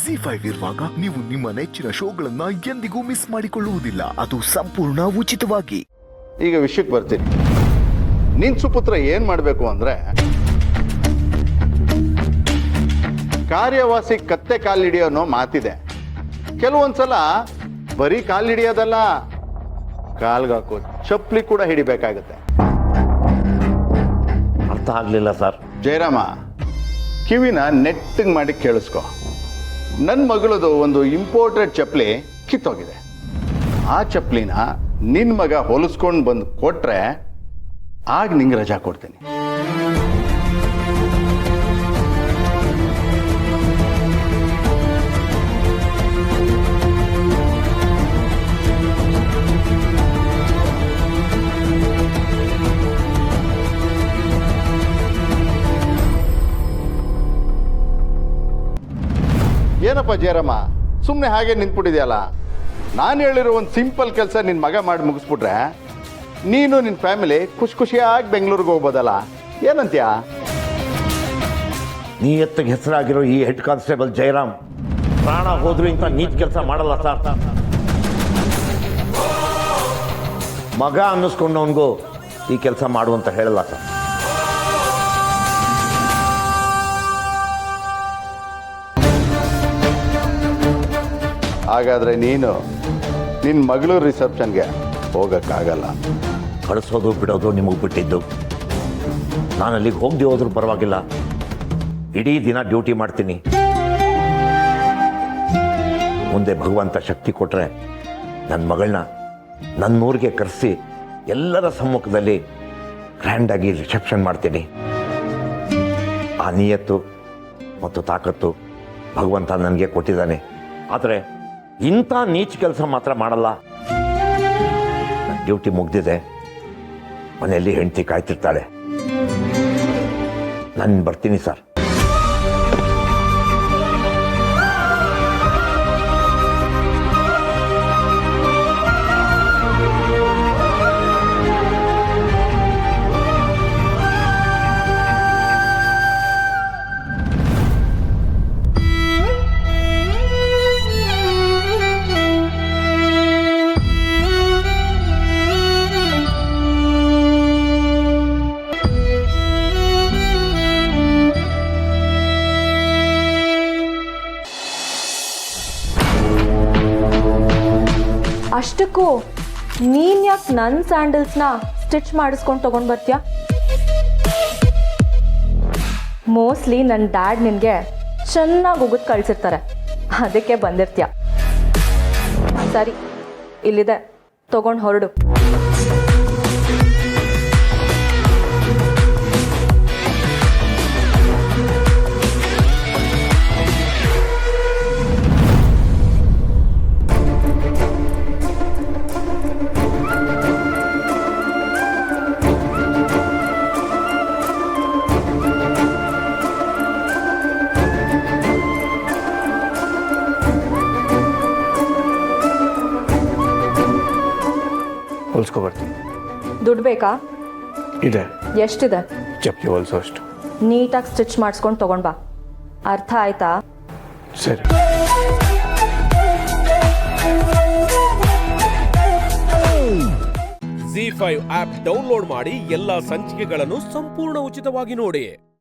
ZEE5 ಇರುವಾಗ ನೀವು ನಿಮ್ಮ ನೆಚ್ಚಿನ ಶೋಗಳನ್ನ ಎಂದಿಗೂ ಮಿಸ್ ಮಾಡಿಕೊಳ್ಳುವುದಿಲ್ಲ. ಅದು ಸಂಪೂರ್ಣ ಉಚಿತವಾಗಿ. ಈಗ ವಿಷಯಕ್ಕೆ ಬರ್ತೀನಿ. ನಿನ್ ಸುಪುತ್ರ ಏನ್ ಮಾಡ್ಬೇಕು ಅಂದ್ರೆ, ಕಾರ್ಯವಾಸಿ ಕತ್ತೆ ಕಾಲಿಡಿಯೋ ಅನ್ನೋ ಮಾತಿದೆ. ಕೆಲವೊಂದ್ಸಲ ಬರೀ ಕಾಲಿಡಿಯೋದಲ್ಲ, ಕಾಲ್ಗಾಕೋ ಚಪ್ಪಲಿ ಕೂಡ ಹಿಡಿಬೇಕಾಗತ್ತೆ. ಅರ್ಥ ಆಗ್ಲಿಲ್ಲ ಸರ್. ಜಯರಾಮ, ಕಿವಿನ ನೆಟ್ಟಿಗೆ ಮಾಡಿ ಕೇಳಿಸ್ಕೊ. ನನ್ನ ಮಗಳದು ಒಂದು ಇಂಪೋರ್ಟೆಡ್ ಚಪ್ಪಲಿ ಕಿತ್ತೋಗಿದೆ. ಆ ಚಪ್ಪಲಿನ ನಿನ್ನ ಮಗ ಹೊಲಿಸ್ಕೊಂಡು ಬಂದು ಕೊಟ್ರೆ ಆಗ ನಿಂಗೆ ರಜಾ ಕೊಡ್ತೀನಿ. ಏನಪ್ಪ ಜಯರಾಮ, ಸುಮ್ಮನೆ ಹಾಗೆ ನಿಂತ್ಬಿಟ್ಟಿದೆಯಲ್ಲ. ನಾನು ಹೇಳಿರೋ ಒಂದು ಸಿಂಪಲ್ ಕೆಲಸ ನಿನ್ನ ಮಗ ಮಾಡಿ ಮುಗಿಸ್ಬಿಟ್ರೆ ನೀನು ನಿನ್ನ ಫ್ಯಾಮಿಲಿ ಖುಷಿಯಾಗಿ ಬೆಂಗಳೂರಿಗೆ ಹೋಗ್ಬೋದಲ್ಲ. ಏನಂತ್ಯಾ? ನೀ ಎತ್ತಿಗೆ ಹೆಸರಾಗಿರೋ ಈ ಹೆಡ್ ಕಾನ್ಸ್ಟೇಬಲ್ ಜಯರಾಮ್ ಪ್ರಾಣ ಹೋದ್ರು ಇಂಥ ನೀಚ್ ಕೆಲಸ ಮಾಡಲ್ಲ ಸರ್. ಮಗ ಅನ್ನಿಸ್ಕೊಂಡವನಿಗೂ ಈ ಕೆಲಸ ಮಾಡುವಂತ ಹೇಳಲ್ಲ ಸರ್. ಹಾಗಾದರೆ ನೀನು ನಿನ್ನ ಮಗಳು ರಿಸೆಪ್ಷನ್ಗೆ ಹೋಗೋಕ್ಕಾಗಲ್ಲ. ಕಳಿಸೋದು ಬಿಡೋದು ನಿಮಗೆ ಬಿಟ್ಟಿದ್ದು. ನಾನು ಅಲ್ಲಿಗೆ ಹೋಗದೆ ಹೋದ್ರೂ ಪರವಾಗಿಲ್ಲ, ಇಡೀ ದಿನ ಡ್ಯೂಟಿ ಮಾಡ್ತೀನಿ. ಮುಂದೆ ಭಗವಂತ ಶಕ್ತಿ ಕೊಟ್ಟರೆ ನನ್ನ ಮಗಳನ್ನ ನನ್ನೂರಿಗೆ ಕರೆಸಿ ಎಲ್ಲರ ಸಮ್ಮುಖದಲ್ಲಿ ಗ್ರ್ಯಾಂಡಾಗಿ ರಿಸೆಪ್ಷನ್ ಮಾಡ್ತೀನಿ. ಆ ನಿಯತ್ತು ಮತ್ತು ತಾಕತ್ತು ಭಗವಂತ ನನಗೆ ಕೊಟ್ಟಿದ್ದಾನೆ. ಆದರೆ ಇಂಥ ನೀಚ್ ಕೆಲಸ ಮಾತ್ರ ಮಾಡಲ್ಲ. ನನ್ನ ಡ್ಯೂಟಿ ಮುಗ್ದಿದೆ, ಮನೆಯಲ್ಲಿ ಹೆಂಡತಿ ಕಾಯ್ತಿರ್ತಾಳೆ. ನಾನು ಬರ್ತೀನಿ ಸರ್. ಅಷ್ಟಕ್ಕೂ ನೀನ್ ಯಾಕೆ ನನ್ನ ಸ್ಯಾಂಡಲ್ಸ್ನ ಸ್ಟಿಚ್ ಮಾಡಿಸ್ಕೊಂಡು ತಗೊಂಡು ಬರ್ತೀಯ? ಮೋಸ್ಟ್ಲಿ ನನ್ನ ಡ್ಯಾಡ್ ನಿನಗೆ ಚೆನ್ನಾಗಿ ಉಗಿದು ಕಳಿಸಿರ್ತಾರೆ, ಅದಕ್ಕೆ ಬಂದಿರ್ತೀಯ. ಸರಿ, ಇಲ್ಲಿದೆ, ತಗೊಂಡು ಹೊರಡು. ಹೊಲ್ಸ್ಕೊಬರ್ತೀನಿ. ದುಡ್ಡು ಬೇಕಾ? ಇದೆ. ಎಷ್ಟಿದೆ? ಚಪ್ಪಲಿ ಹೊಲ್ಸೋ ಅಷ್ಟು. ನೀಟಾಗಿ ಸ್ಟಿಚ್ ಮಾಡಿಸ್ಕೊಂಡು ತಗೊಂಡು ಬಾ. ಅರ್ಥ ಆಯ್ತಾ? ಸರಿ. ZEE5 ಆಪ್ ಡೌನ್ಲೋಡ್ ಮಾಡಿ ಎಲ್ಲಾ ಸಂಚಿಕೆಗಳನ್ನು ಸಂಪೂರ್ಣ ಉಚಿತವಾಗಿ ನೋಡಿ.